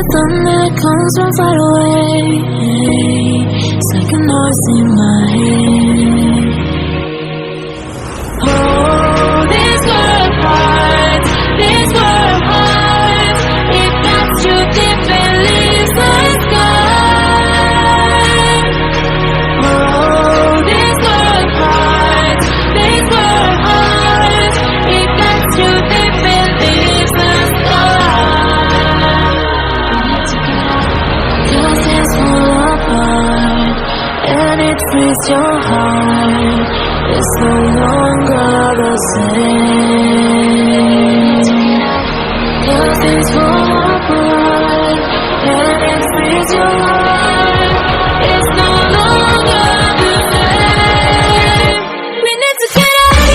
rhythm that comes from far away. It's like a noise in my head. Oh, this world heart, this world heart, it cuts you deep and leaves the sky. Oh, this world heart, it cuts you deep and leaves the sky. Cause it's fall apart, and it frees your heart. It's no longer the same. Cause things fall apart, and it frees your heart. It's no longer the same. We need to get out of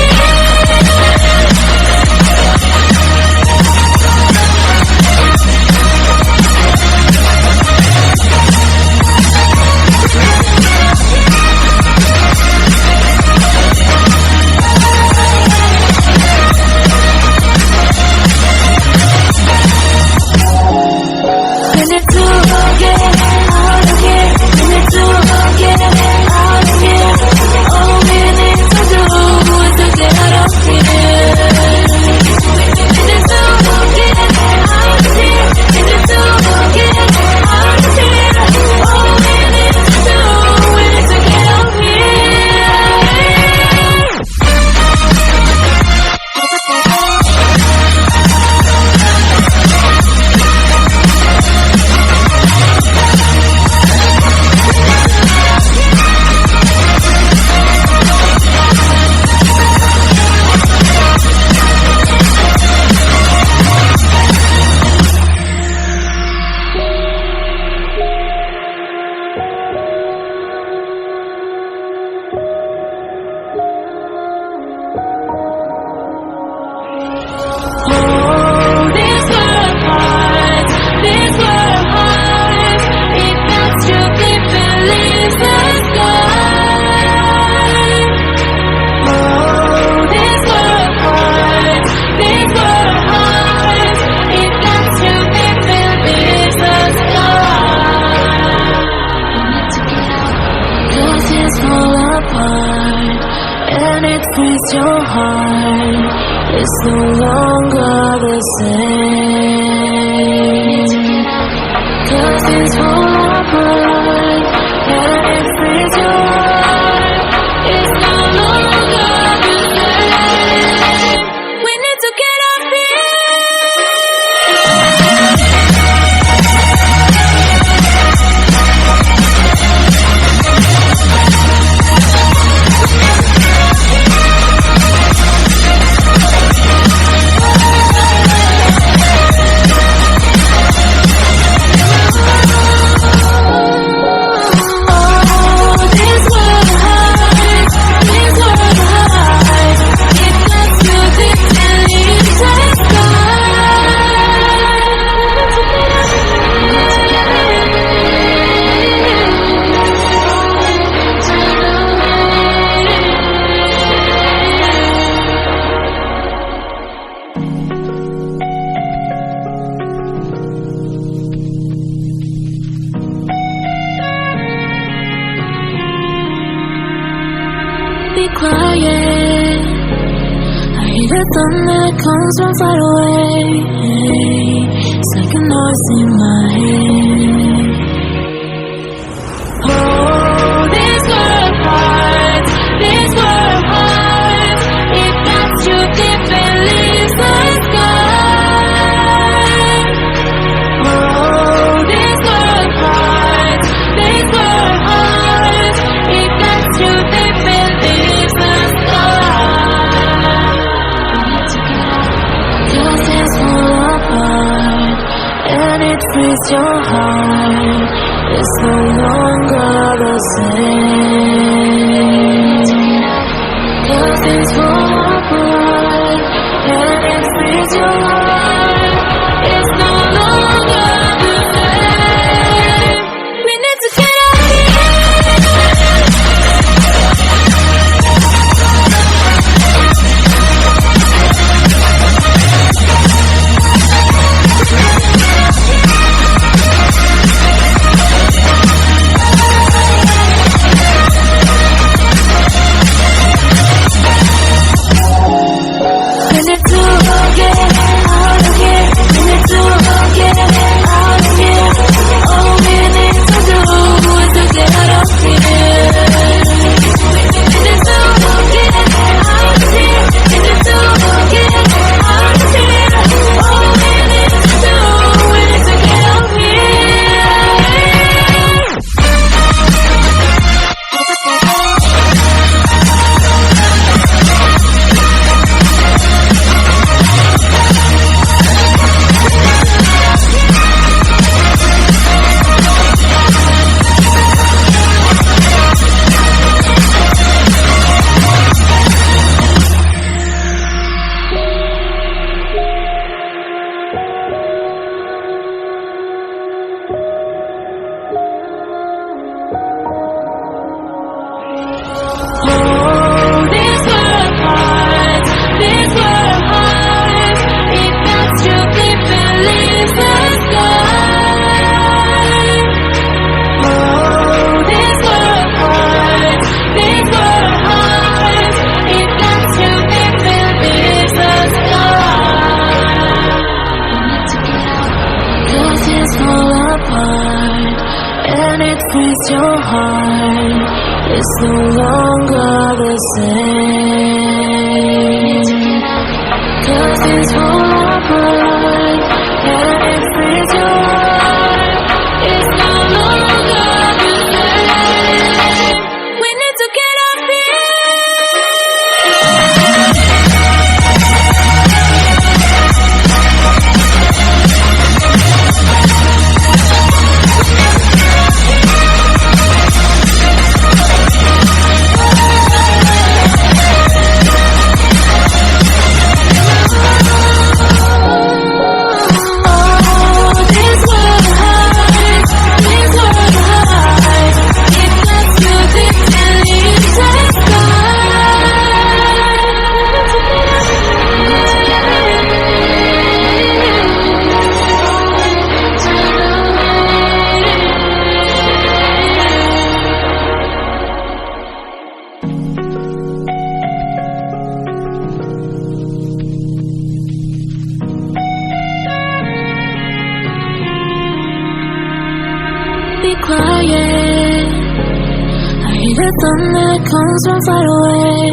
your heart. It's no longer the same. Cause things fall apart, and it frees your heart. It's no longer the same. We need to get up quiet. I hear the thunder that comes from far away. It's like a noise in my head. Oh, this world heart, it cuts you deep and leaves the sky. Oh, this world heart, it cuts you deep and leaves the sky. Cause things fall apart, and it frees your heart. It's no longer the same. Cause things fall apart, and it frees your heart. It's no longer the same. We need to get out of here. and it frees your heart. It's no longer the same. 'Cause things fall apart and it frees your heart. It's no longer the same. We need to get up here. Be quiet. I hear the thunder comes from far away.